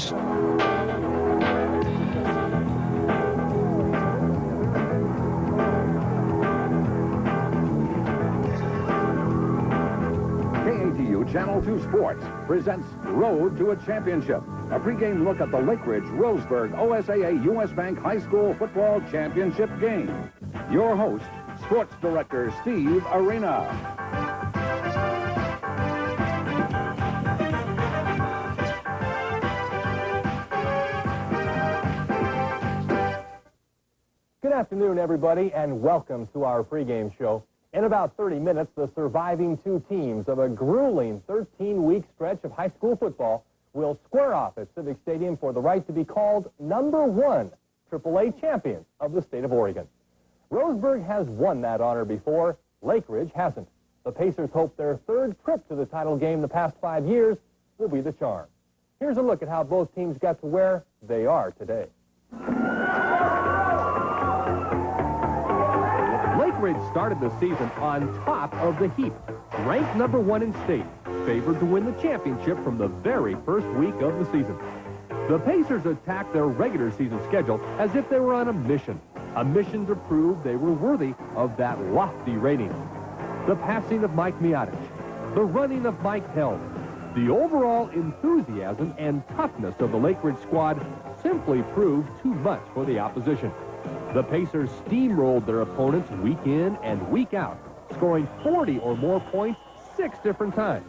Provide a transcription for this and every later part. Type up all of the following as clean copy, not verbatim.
Sports. KATU Channel 2 Sports presents Road to a Championship, a pregame look at the Lakeridge Roseburg OSAA U.S. Bank High School Football Championship game. Your host, Sports Director Steve Arena. Good afternoon, everybody, and welcome to our pregame show. In about 30 minutes, the surviving two teams of a grueling 13-week stretch of high school football will square off at Civic Stadium for the right to be called #1 AAA champions of the state of Oregon. Roseburg has won that honor before. Lakeridge hasn't. The Pacers hope their third trip to the title game the past 5 years will be the charm. Here's a look at how both teams got to where they are today. Lakeridge started the season on top of the heap, ranked #1 in state, favored to win the championship from the very first week of the season. The Pacers attacked their regular season schedule as if they were on a mission to prove they were worthy of that lofty rating. The passing of Mike Miotich, the running of Mike Held, the overall enthusiasm and toughness of the Lakeridge squad simply proved too much for the opposition. The Pacers steamrolled their opponents week in and week out, scoring 40 or more points 6 different times.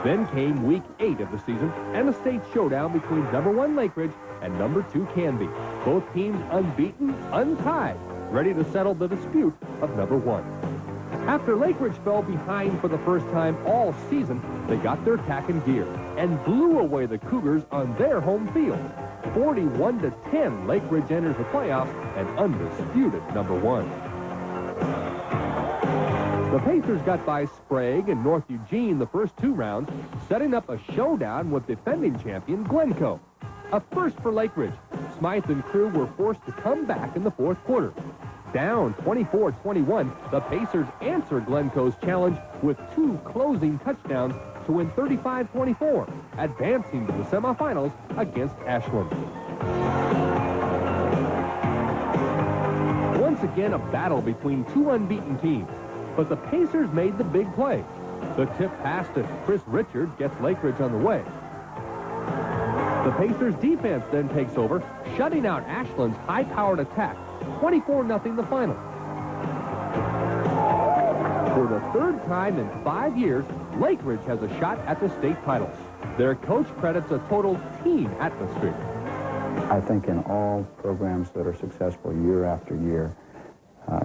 Then came week 8 of the season and a state showdown between #1 Lakeridge and #2 Canby. Both teams unbeaten, untied, ready to settle the dispute of #1. After Lakeridge fell behind for the first time all season, they got their tack in gear and blew away the Cougars on their home field. 41-10, Lakeridge enters the playoffs and undisputed #1. The Pacers got by Sprague and North Eugene the first 2 rounds, setting up a showdown with defending champion Glencoe. A first for Lakeridge. Smythe and crew were forced to come back in the fourth quarter. Down 24-21, the Pacers answered Glencoe's challenge with 2 closing touchdowns to win 35-24, advancing to the semifinals against Ashland. Once again, a battle between 2 unbeaten teams, but the Pacers made the big play. The tip pass to Chris Richard gets Lakeridge on the way. The Pacers defense then takes over, shutting out Ashland's high-powered attack. 24-0 the final. For the third time in 5 years, Lakeridge has a shot at the state titles. Their coach credits a total team atmosphere. I think in all programs that are successful year after year,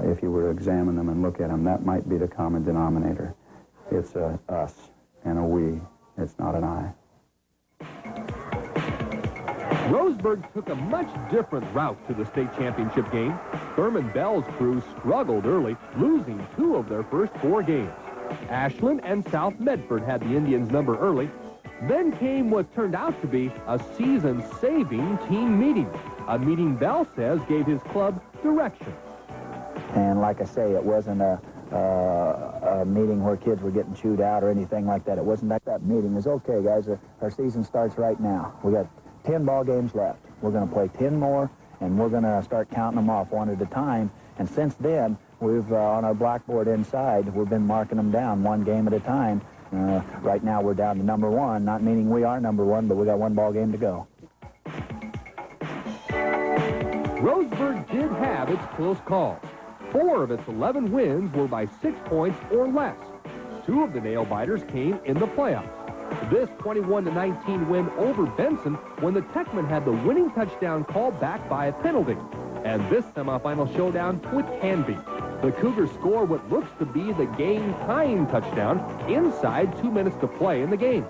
if you were to examine them and look at them, that might be the common denominator. It's a us and a we. It's not an I. Roseburg took a much different route to the state championship game. Thurman Bell's crew struggled early, losing 2 of their first 4 games. Ashland and South Medford had the Indians' number early. Then came what turned out to be a season-saving team meeting, a meeting Bell says gave his club direction. And like I say, it wasn't a meeting where kids were getting chewed out or anything like that. It wasn't like that meeting. It was, okay, guys, our season starts right now. We got 10 ball games left. We're going to play 10 more, and we're going to start counting them off one at a time. And since then, we've, on our blackboard inside, we've been marking them down 1 game at a time. Right now, we're down to #1, not meaning we are #1, but we got 1 ball game to go. Roseburg did have its close calls. 4 of its 11 wins were by 6 points or less. 2 of the nail-biters came in the playoffs. This 21-19 win over Benson when the Techmen had the winning touchdown called back by a penalty. And this semifinal showdown with Canby. The Cougars score what looks to be the game-tying touchdown inside 2 minutes to play in the game.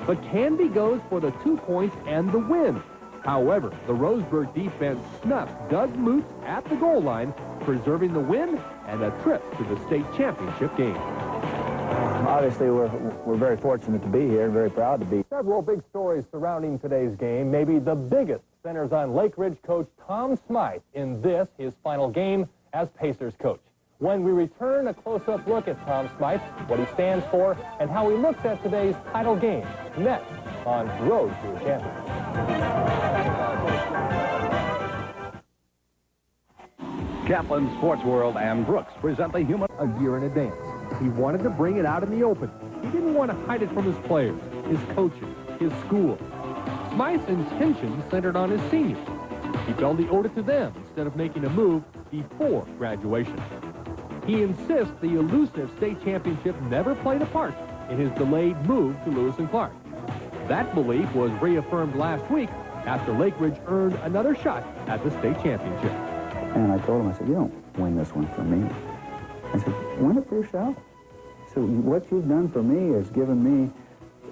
But Canby goes for the 2 points and the win. However, the Roseburg defense snuffs Doug Moots at the goal line, preserving the win and a trip to the state championship game. Obviously, we're very fortunate to be here and very proud to be. Several big stories surrounding today's game. Maybe the biggest centers on Lakeridge coach Tom Smythe in this, his final game as Pacers coach. When we return, a close-up look at Tom Smythe, what he stands for, and how he looks at today's title game. Next on Road to a Championship. Kaplan Sports World and Brooks present the human... A year in advance. He wanted to bring it out in the open. He didn't want to hide it from his players, his coaches, his school. Smythe's intentions centered on his seniors. He felt he owed it to them instead of making a move before graduation. He insists the elusive state championship never played a part in his delayed move to Lewis and Clark. That belief was reaffirmed last week after Lakeridge earned another shot at the state championship. And I told him, I said, you don't win this one for me. I said, win it for yourself. So what you've done for me is given me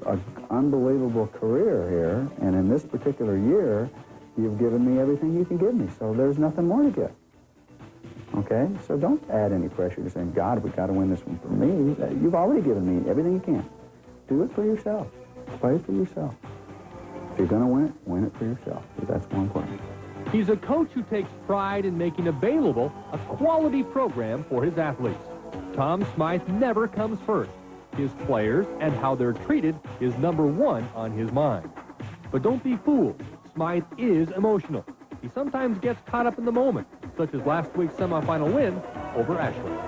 an unbelievable career here, and in this particular year, you've given me everything you can give me, so there's nothing more to give. Okay? So don't add any pressure to saying, God, we've got to win this one for me. You've already given me everything you can. Do it for yourself. Play for yourself. If you're going to win it for yourself, because that's more important. He's a coach who takes pride in making available a quality program for his athletes. Tom Smythe never comes first. His players and how they're treated is number one on his mind. But don't be fooled. Smythe is emotional. He sometimes gets caught up in the moment, such as last week's semifinal win over Ashland.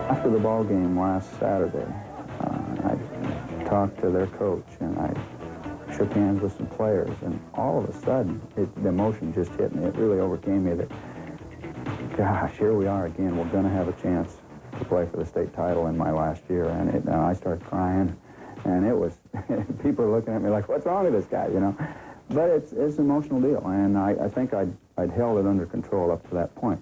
After the ball game last Saturday, I talked to their coach, and I shook hands with some players, and all of a sudden, the emotion just hit me. It really overcame me that, gosh, here we are again. We're going to have a chance to play for the state title in my last year, and I started crying, and it was, people are looking at me like, what's wrong with this guy, you know? But it's an emotional deal, and I think I'd held it under control up to that point.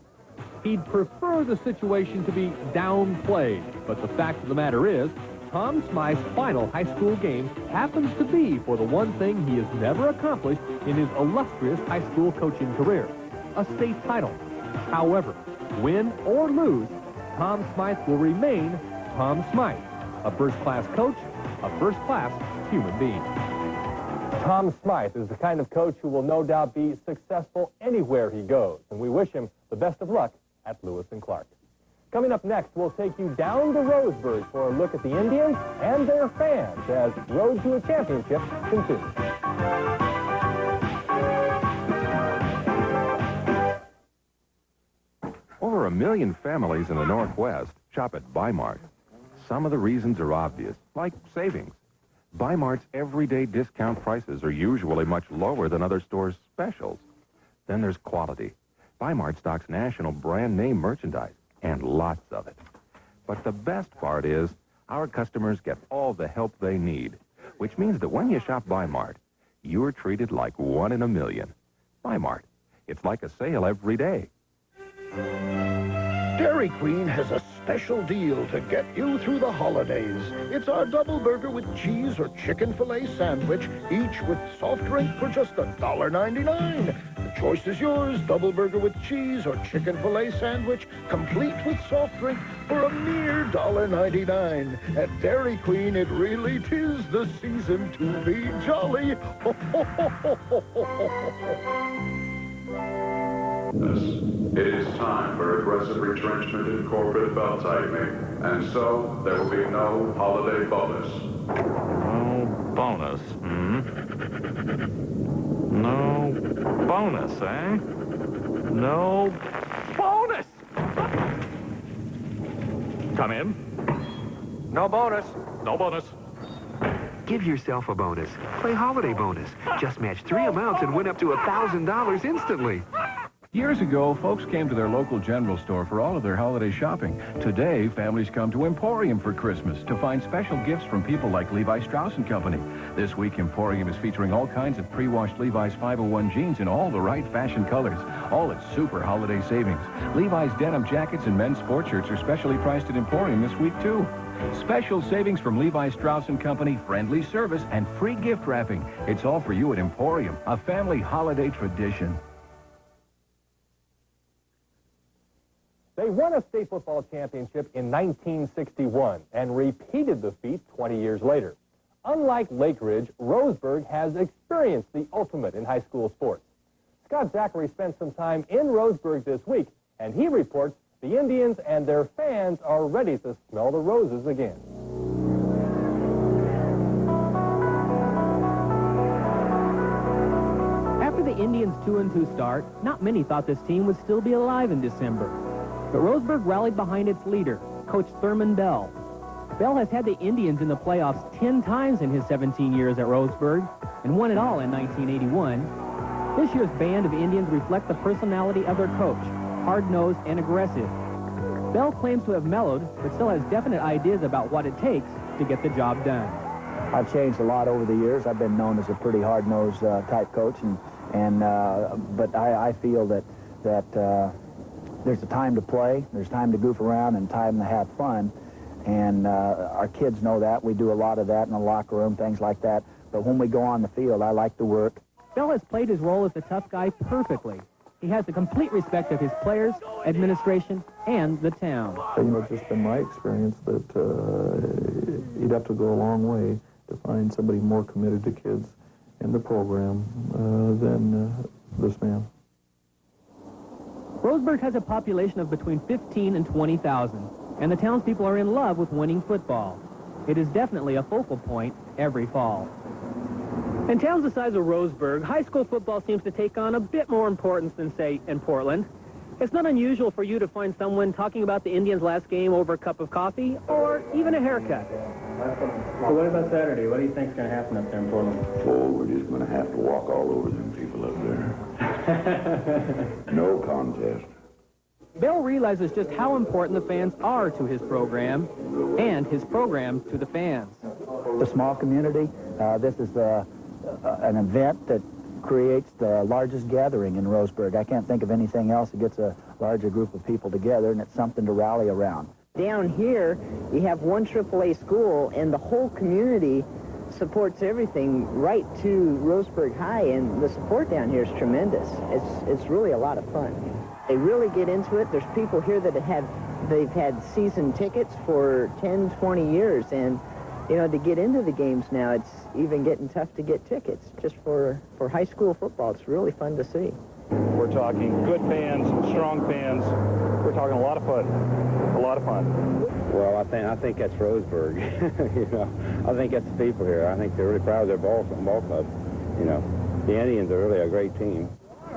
He'd prefer the situation to be downplayed, but the fact of the matter is, Tom Smythe's final high school game happens to be for the one thing he has never accomplished in his illustrious high school coaching career, a state title. However, win or lose, Tom Smythe will remain Tom Smythe, a first-class coach, a first-class human being. Tom Smythe is the kind of coach who will no doubt be successful anywhere he goes, and we wish him the best of luck at Lewis and Clark. Coming up next, we'll take you down to Roseburg for a look at the Indians and their fans as Road to a Championship continues. Over 1 million families in the Northwest shop at Bi-Mart. Some of the reasons are obvious, like savings. Bi-Mart's everyday discount prices are usually much lower than other stores' specials. Then there's quality. Bi-Mart stocks national brand name merchandise, and lots of it. But the best part is our customers get all the help they need, which means that when you shop Bi-Mart, you're treated like one in a million. Bi-Mart, it's like a sale every day. Dairy Queen has a special deal to get you through the holidays. It's our double burger with cheese or chicken filet sandwich, each with soft drink for just $1.99. The choice is yours, double burger with cheese or chicken filet sandwich, complete with soft drink for a mere $1.99. At Dairy Queen, it really 'tis the season to be jolly. It is time for aggressive retrenchment in corporate belt-tightening, and so there will be no holiday bonus. No bonus, No bonus, eh? No bonus! Come in. No bonus. No bonus. Give yourself a bonus. Play Holiday Bonus. Just match 3 amounts and win up to $1,000 instantly. Years ago, folks came to their local general store for all of their holiday shopping. Today, families come to Emporium for Christmas to find special gifts from people like Levi Strauss & Company. This week, Emporium is featuring all kinds of pre-washed Levi's 501 jeans in all the right fashion colors, all at super holiday savings. Levi's denim jackets and men's sports shirts are specially priced at Emporium this week, too. Special savings from Levi Strauss & Company, friendly service, and free gift wrapping. It's all for you at Emporium, a family holiday tradition. They won a state football championship in 1961 and repeated the feat 20 years later. Unlike Lakeridge, Roseburg has experienced the ultimate in high school sports. Scott Zachary spent some time in Roseburg this week, and he reports the Indians and their fans are ready to smell the roses again. Indians' 2-2 start, not many thought this team would still be alive in December. But Roseburg rallied behind its leader, Coach Thurman Bell. Bell has had the Indians in the playoffs 10 times in his 17 years at Roseburg and won it all in 1981. This year's band of Indians reflect the personality of their coach, hard-nosed and aggressive. Bell claims to have mellowed, but still has definite ideas about what it takes to get the job done. I've changed a lot over the years. I've been known as a pretty hard-nosed type coach, but I feel that there's a time to play, there's time to goof around, and time to have fun. And our kids know that. We do a lot of that in the locker room, things like that. But when we go on the field, I like to work. Bell has played his role as the tough guy perfectly. He has the complete respect of his players, administration, and the town. It's just been my experience that you'd have to go a long way to find somebody more committed to kids in the program than this man. Roseburg has a population of between 15 and 20,000, and the townspeople are in love with winning football. It is definitely a focal point every fall. In towns the size of Roseburg, high school football seems to take on a bit more importance than, say, in Portland. It's not unusual for you to find someone talking about the Indians' last game over a cup of coffee or even a haircut. So what about Saturday? What do you think is going to happen up there in Portland? Oh, we're just going to have to walk all over them people up there. No contest. Bell realizes just how important the fans are to his program and his program to the fans. The small community, this is an event that creates the largest gathering in Roseburg. I can't think of anything else that gets a larger group of people together, and it's something to rally around. Down here, you have one AAA school, and the whole community supports everything right to Roseburg High, and the support down here is tremendous. It's really a lot of fun. They really get into it. There's people here that they've had season tickets for 10, 20 years, and you know, to get into the games now, it's even getting tough to get tickets. Just for high school football, it's really fun to see. We're talking good fans, strong fans. We're talking a lot of fun. A lot of fun. Well, I think that's Roseburg. You know, I think that's the people here. I think they're really proud of their ball club. You know, the Indians are really a great team.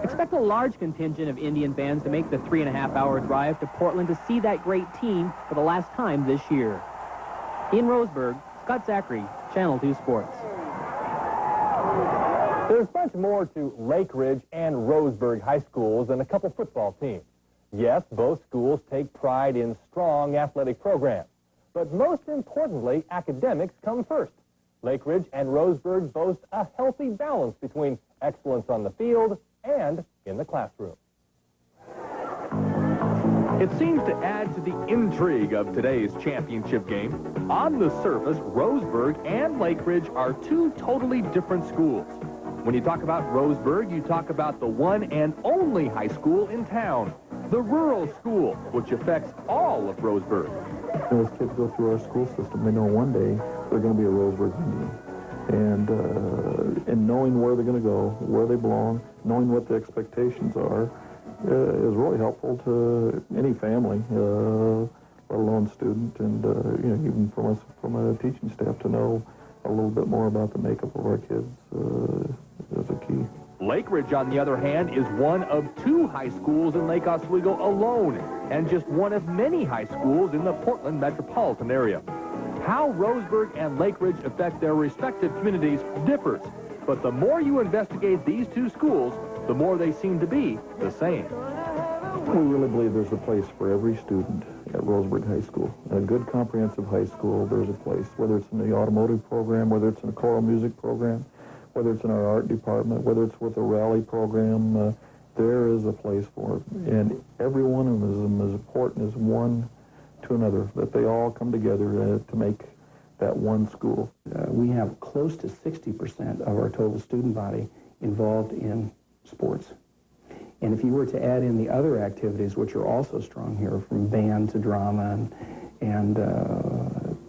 Expect a large contingent of Indian fans to make the 3.5-hour drive to Portland to see that great team for the last time this year. In Roseburg, Scott Zachary, Channel 2 Sports. There's much more to Lakeridge and Roseburg high schools than a couple football teams. Yes, both schools take pride in strong athletic programs. But most importantly, academics come first. Lakeridge and Roseburg boast a healthy balance between excellence on the field and in the classroom. It seems to add to the intrigue of today's championship game. On the surface, Roseburg and Lakeridge are two totally different schools. When you talk about Roseburg, you talk about the one and only high school in town, the rural school, which affects all of Roseburg. As kids go through our school system, they know one day they're going to be a Roseburg Indian. And knowing where they're going to go, where they belong, knowing what the expectations are, is really helpful to any family, let alone student, and you know, even from a teaching staff to know a little bit more about the makeup of our kids is a key. Lakeridge, on the other hand, is one of two high schools in Lake Oswego alone, and just one of many high schools in the Portland metropolitan area. How Roseburg and Lakeridge affect their respective communities differs, but the more you investigate these two schools, the more they seem to be the same. We really believe there's a place for every student at Roseburg High School. A good comprehensive high school, there's a place, whether it's in the automotive program, whether it's in a choral music program, whether it's in our art department, whether it's with a rally program, there is a place for it. And every one of them is important as one to another, that they all come together to make that one school. We have close to 60% of our total student body involved in sports. And if you were to add in the other activities, which are also strong here, from band to drama and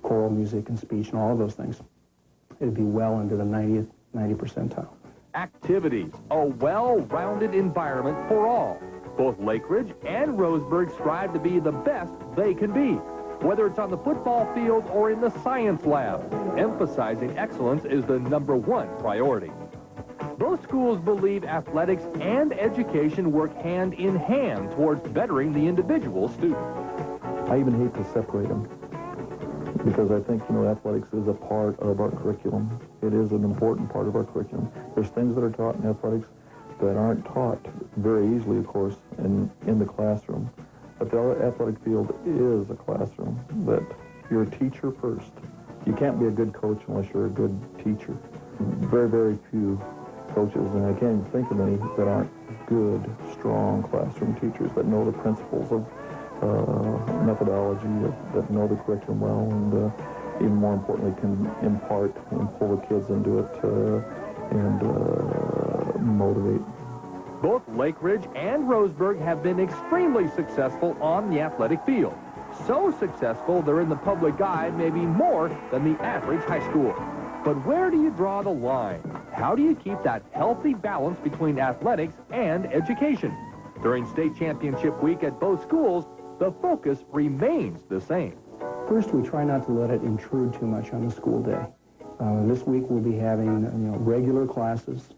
choral music and speech and all of those things, it'd be well into the 90 percentile. Activities, a well-rounded environment for all. Both Lakeridge and Roseburg strive to be the best they can be, whether it's on the football field or in the science lab. Emphasizing excellence is the #1 priority. Both schools believe athletics and education work hand in hand towards bettering the individual student. I even hate to separate them because I think, athletics is a part of our curriculum. It is an important part of our curriculum. There's things that are taught in athletics that aren't taught very easily, of course, in the classroom. But the athletic field is a classroom, that you're a teacher first. You can't be a good coach unless you're a good teacher. Very, very few coaches, and I can't even think of any that aren't good, strong classroom teachers that know the principles of methodology, that know the curriculum well, and even more importantly, can impart and pull the kids into it and motivate. Both Lakeridge and Roseburg have been extremely successful on the athletic field. So successful, they're in the public eye maybe more than the average high school. But where do you draw the line? How do you keep that healthy balance between athletics and education? During state championship week at both schools, the focus remains the same. First, we try not to let it intrude too much on the school day. This week we'll be having regular classes.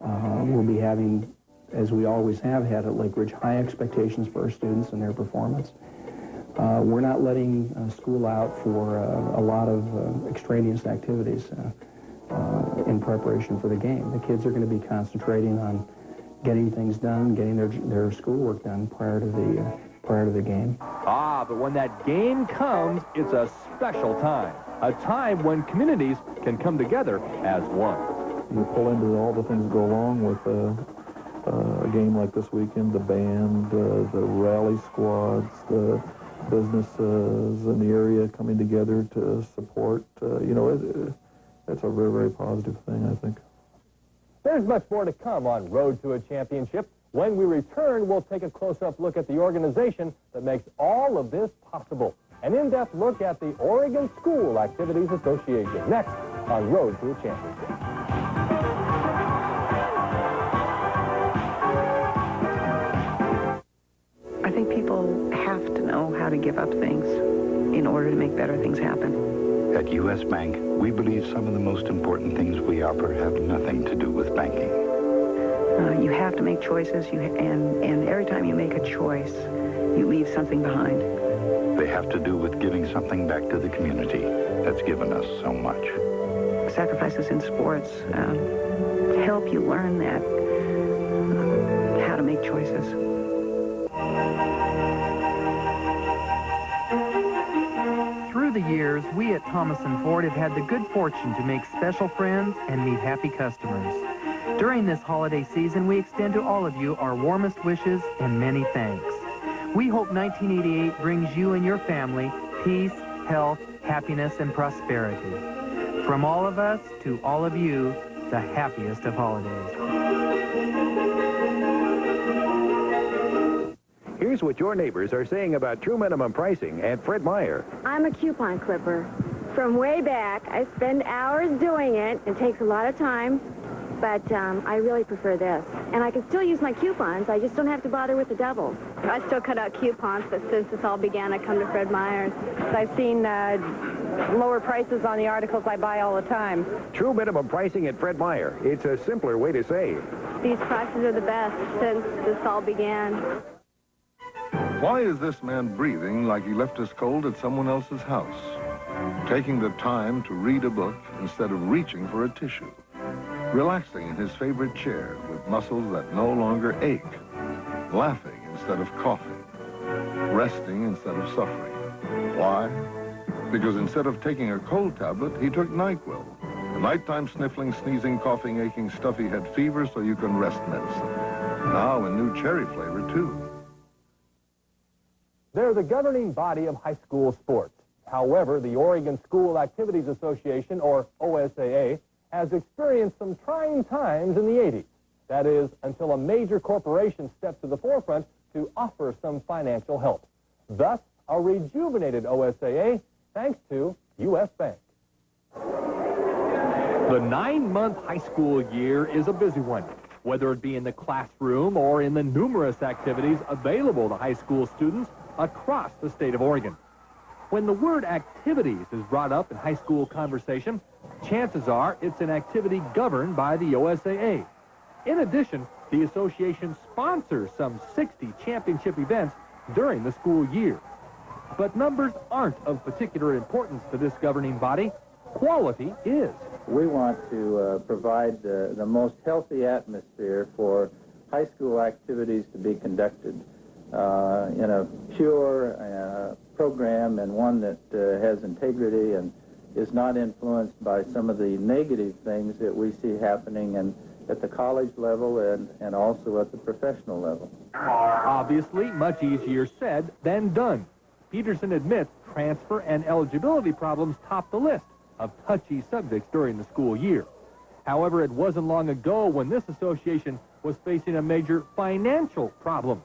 We'll be having, as we always have had at Lakeridge, high expectations for our students and their performance. We're not letting school out for a lot of extraneous activities in preparation for the game. The kids are going to be concentrating on getting things done, getting their schoolwork done prior to the game. But when that game comes, it's a special time. A time when communities can come together as one. You pull into all the things that go along with a game like this weekend, the band, the rally squads, the businesses in the area coming together to support. It's a very, very positive thing, I think. There's much more to come on Road to a Championship. When we return, we'll take a close-up look at the organization that makes all of this possible. An in-depth look at the Oregon School Activities Association. Next on Road to a Championship. I think people have to know how to give up things in order to make better things happen. At U.S. Bank, we believe some of the most important things we offer have nothing to do with banking. You have to make choices, and every time you make a choice, you leave something behind. They have to do with giving something back to the community that's given us so much. Sacrifices in sports help you learn that, how to make choices. Through the years, we at Thomas & Ford have had the good fortune to make special friends and meet happy customers. During this holiday season, we extend to all of you our warmest wishes and many thanks. We hope 1988 brings you and your family peace, health, happiness, and prosperity. From all of us to all of you, the happiest of holidays. Here's what your neighbors are saying about true minimum pricing at Fred Meyer. I'm a coupon clipper. From way back, I spend hours doing it. It takes a lot of time, but I really prefer this. And I can still use my coupons. I just don't have to bother with the double. I still cut out coupons, but since this all began, I come to Fred Meyer's. I've seen lower prices on the articles I buy all the time. True minimum pricing at Fred Meyer. It's a simpler way to save. These prices are the best since this all began. Why is this man breathing like he left his cold at someone else's house? Taking the time to read a book instead of reaching for a tissue. Relaxing in his favorite chair with muscles that no longer ache. Laughing instead of coughing. Resting instead of suffering. Why? Because instead of taking a cold tablet, he took NyQuil. The nighttime sniffling, sneezing, coughing, aching stuff he had fever so you can rest medicine. Now in new cherry flavor, too. They're the governing body of high school sports. However, the Oregon School Activities Association, or OSAA, has experienced some trying times in the 80s. That is, until a major corporation stepped to the forefront to offer some financial help. Thus, a rejuvenated OSAA, thanks to U.S. Bank. The 9-month high school year is a busy one, whether it be in the classroom or in the numerous activities available to high school students across the state of Oregon. When the word activities is brought up in high school conversation, chances are it's an activity governed by the OSAA. In addition, the association sponsors some 60 championship events during the school year. But numbers aren't of particular importance to this governing body. Quality is. We want to provide the most healthy atmosphere for high school activities to be conducted in a pure program and one that has integrity and is not influenced by some of the negative things that we see happening at the college level and also at the professional level. Obviously, much easier said than done. Peterson admits transfer and eligibility problems top the list of touchy subjects during the school year. However, it wasn't long ago when this association was facing a major financial problem.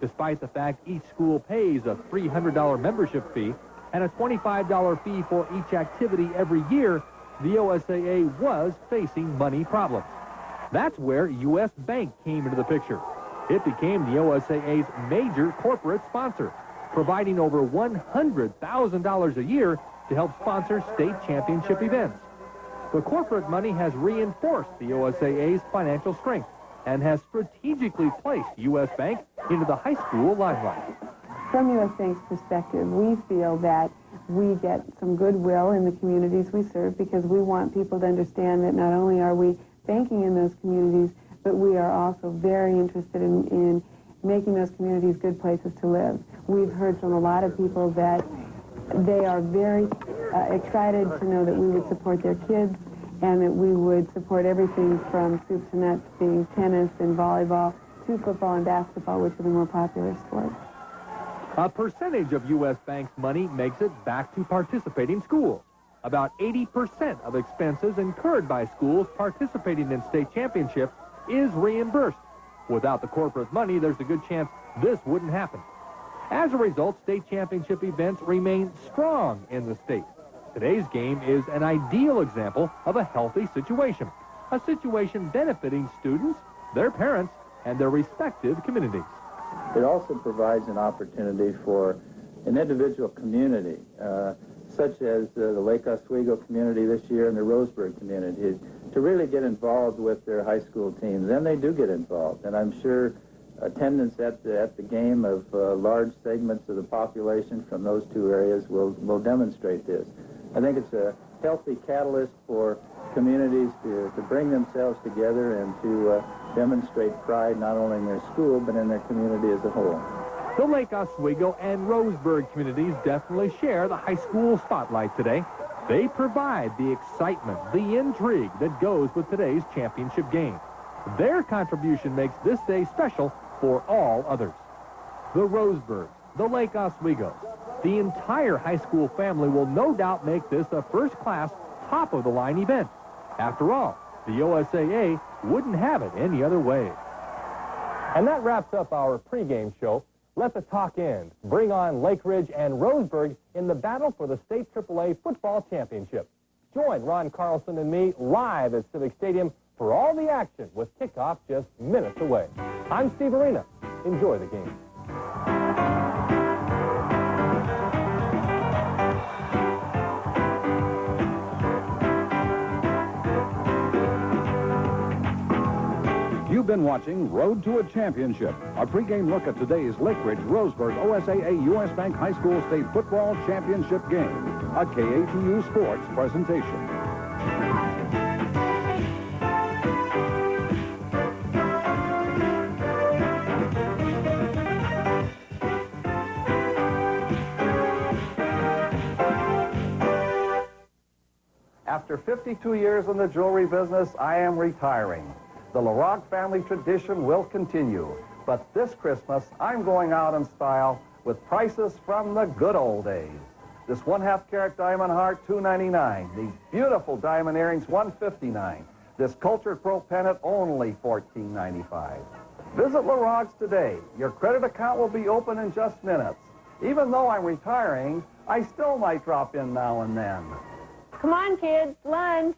Despite the fact each school pays a $300 membership fee and a $25 fee for each activity every year, the OSAA was facing money problems. That's where U.S. Bank came into the picture. It became the OSAA's major corporate sponsor, providing over $100,000 a year to help sponsor state championship events. The corporate money has reinforced the OSAA's financial strength and has strategically placed U.S. Bank into the high school limelight. From U.S. Bank's perspective, we feel that we get some goodwill in the communities we serve because we want people to understand that not only are we banking in those communities, but we are also very interested in making those communities good places to live. We've heard from a lot of people that they are very excited to know that we would support their kids and that we would support everything from soup to nuts, being tennis and volleyball, to football and basketball, which are the more popular sports. A percentage of U.S. Bank's money makes it back to participating schools. About 80% of expenses incurred by schools participating in state championships is reimbursed. Without the corporate money, there's a good chance this wouldn't happen. As a result, state championship events remain strong in the state. Today's game is an ideal example of a healthy situation, a situation benefiting students, their parents, and their respective communities. It also provides an opportunity for an individual community, such as the Lake Oswego community this year and the Roseburg community, to really get involved with their high school teams. And they do get involved, and I'm sure attendance at the game of large segments of the population from those two areas will demonstrate this. I think it's a healthy catalyst for communities to bring themselves together and to demonstrate pride not only in their school but in their community as a whole. The Lake Oswego and Roseburg communities definitely share the high school spotlight today. They provide the excitement, the intrigue that goes with today's championship game. Their contribution makes this day special for all others. The Roseburg, the Lake Oswegos, the entire high school family will no doubt make this a first-class, top-of-the-line event. After all, the OSAA wouldn't have it any other way. And that wraps up our pregame show. Let the talk end. Bring on Lakeridge and Roseburg in the battle for the state AAA football championship. Join Ron Carlson and me live at Civic Stadium for all the action with kickoff just minutes away. I'm Steve Arena. Enjoy the game. You've been watching Road to a Championship, a pregame look at today's Lakeridge Roseburg OSAA U.S. Bank High School State Football Championship game, a KATU Sports presentation. After 52 years in the jewelry business, I am retiring. The LaRock family tradition will continue, but this Christmas, I'm going out in style with prices from the good old days. This 1/2 carat diamond heart, $2.99. These beautiful diamond earrings, $1.59. This cultured pearl pendant, only $14.95. Visit LaRock's today. Your credit account will be open in just minutes. Even though I'm retiring, I still might drop in now and then. Come on, kids, lunch.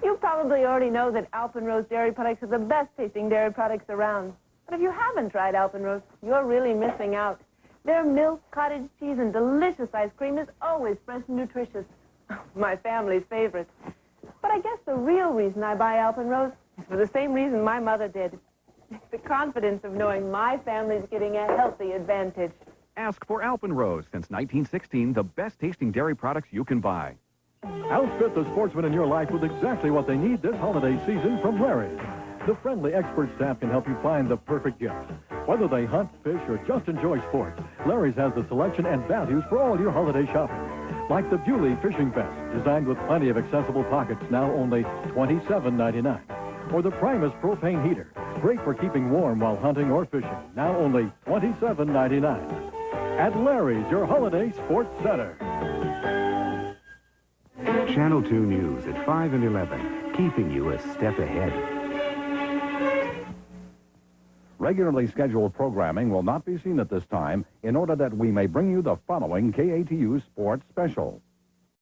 You probably already know that Alpenrose dairy products are the best-tasting dairy products around. But if you haven't tried Alpenrose, you're really missing out. Their milk, cottage cheese, and delicious ice cream is always fresh and nutritious. My family's favorite. But I guess the real reason I buy Alpenrose It's for the same reason my mother did. It's the confidence of knowing my family's getting a healthy advantage. Ask for Alpenrose. Since 1916, the best tasting dairy products you can buy. Outfit the sportsman in your life with exactly what they need this holiday season from Larry's. The friendly expert staff can help you find the perfect gift. Whether they hunt, fish, or just enjoy sports, Larry's has the selection and values for all your holiday shopping. Like the Bewley Fishing Vest, designed with plenty of accessible pockets, now only $27.99. Or the Primus Propane Heater, great for keeping warm while hunting or fishing, now only $27.99. At Larry's, your holiday sports center. Channel 2 News at 5 and 11, keeping you a step ahead. Regularly scheduled programming will not be seen at this time in order that we may bring you the following KATU Sports Special.